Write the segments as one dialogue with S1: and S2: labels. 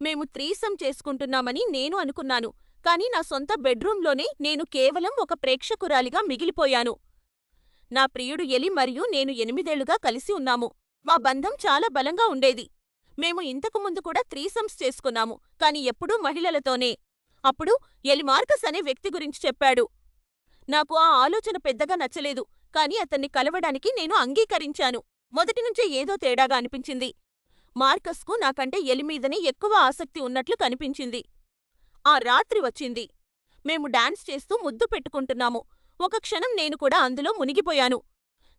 S1: మేము త్రీసమ్ చేసుకుంటున్నామని నేను అనుకున్నాను, కానీ నా సొంత బెడ్రూమ్లోనే నేను కేవలం ఒక ప్రేక్షకురాలిగా మిగిలిపోయాను. నా ప్రియుడు ఎలి మరియు నేను 8 ఏళ్లుగా కలిసి ఉన్నాము. మా బంధం చాలా బలంగా ఉండేది. మేము ఇంతకు ముందు కూడా త్రీసమ్స్ చేసుకున్నాము, కానీ ఎప్పుడూ మహిళలతోనే. అప్పుడు ఎలి మార్కస్ అనే వ్యక్తి గురించి చెప్పాడు. నాకు ఆ ఆలోచన పెద్దగా నచ్చలేదు, కానీ అతన్ని కలవడానికి నేను అంగీకరించాను. మొదటినుంచే ఏదో తేడాగా అనిపించింది. మార్కస్కు నాకంటే ఎలిమీదనే ఎక్కువ ఆసక్తి ఉన్నట్లు కనిపించింది. ఆ రాత్రి వచ్చింది. మేము డాన్స్ చేస్తూ ముద్దు పెట్టుకుంటున్నాము. ఒక క్షణం నేను కూడా అందులో మునిగిపోయాను.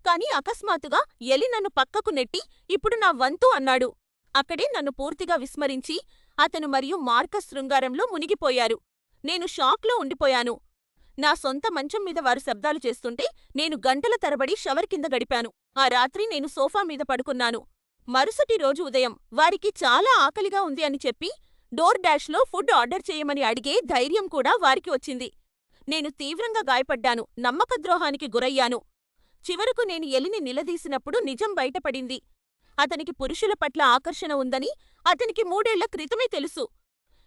S1: కాని అకస్మాత్తుగా ఎలి నన్ను పక్కకు నెట్టి, ఇప్పుడు నా వంతు అన్నాడు. అక్కడే నన్ను పూర్తిగా విస్మరించి, అతను మరియు మార్కస్ శృంగారంలో మునిగిపోయారు. నేను షాక్లో ఉండిపోయాను. నా సొంత మంచం మీద వారు శబ్దాలు చేస్తుంటే నేను గంటల తరబడి షవర్ కింద గడిపాను. ఆ రాత్రి నేను సోఫా మీద పడుకున్నాను. మరుసటి రోజు ఉదయం వారికి చాలా ఆకలిగా ఉంది అని చెప్పి డోర్ డాష్లో ఫుడ్ ఆర్డర్ చేయమని అడిగే ధైర్యం కూడా వారికి వచ్చింది. నేను తీవ్రంగా గాయపడ్డాను, నమ్మకద్రోహానికి గురయ్యాను. చివరకు నేను ఎలిని నిలదీసినప్పుడు నిజం బయటపడింది. అతనికి పురుషుల పట్ల ఆకర్షణ ఉందని అతనికి 3 ఏళ్ల క్రితమే తెలుసు.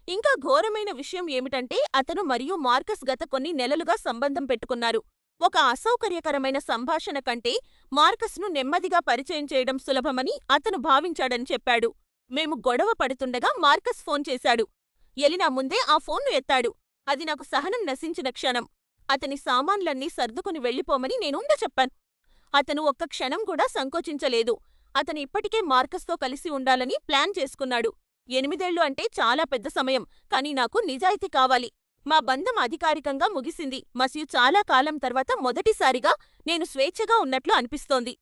S1: ఇంకా ఘోరమైన విషయం ఏమిటంటే అతను మరియు మార్కస్ గత కొన్ని నెలలుగా సంబంధం పెట్టుకున్నారు. ఒక అసౌకర్యకరమైన సంభాషణ కంటే మార్కస్ను నెమ్మదిగా పరిచయం చేయడం సులభమని అతను భావించాడని చెప్పాడు. మేము గొడవ పడుతుండగా మార్కస్ ఫోన్ చేశాడు. ఎలి నా ముందే ఆ ఫోన్ను ఎత్తాడు. అది నాకు సహనం నశించిన క్షణం. అతని సామాన్లన్నీ సర్దుకుని వెళ్ళిపోమని నేనుండ చెప్పాను. అతను ఒక్క క్షణం కూడా సంకోచించలేదు. అతను ఇప్పటికే మార్కస్తో కలిసి ఉండాలని ప్లాన్ చేసుకున్నాడు. 8 ఏళ్లు అంటే చాలా పెద్ద సమయం, కానీ నాకు నిజాయితీ కావాలి. మా బంధం అధికారికంగా ముగిసింది మరియు చాలా కాలం తర్వాత మొదటిసారిగా నేను స్వేచ్ఛగా ఉన్నట్లు అనిపిస్తోంది.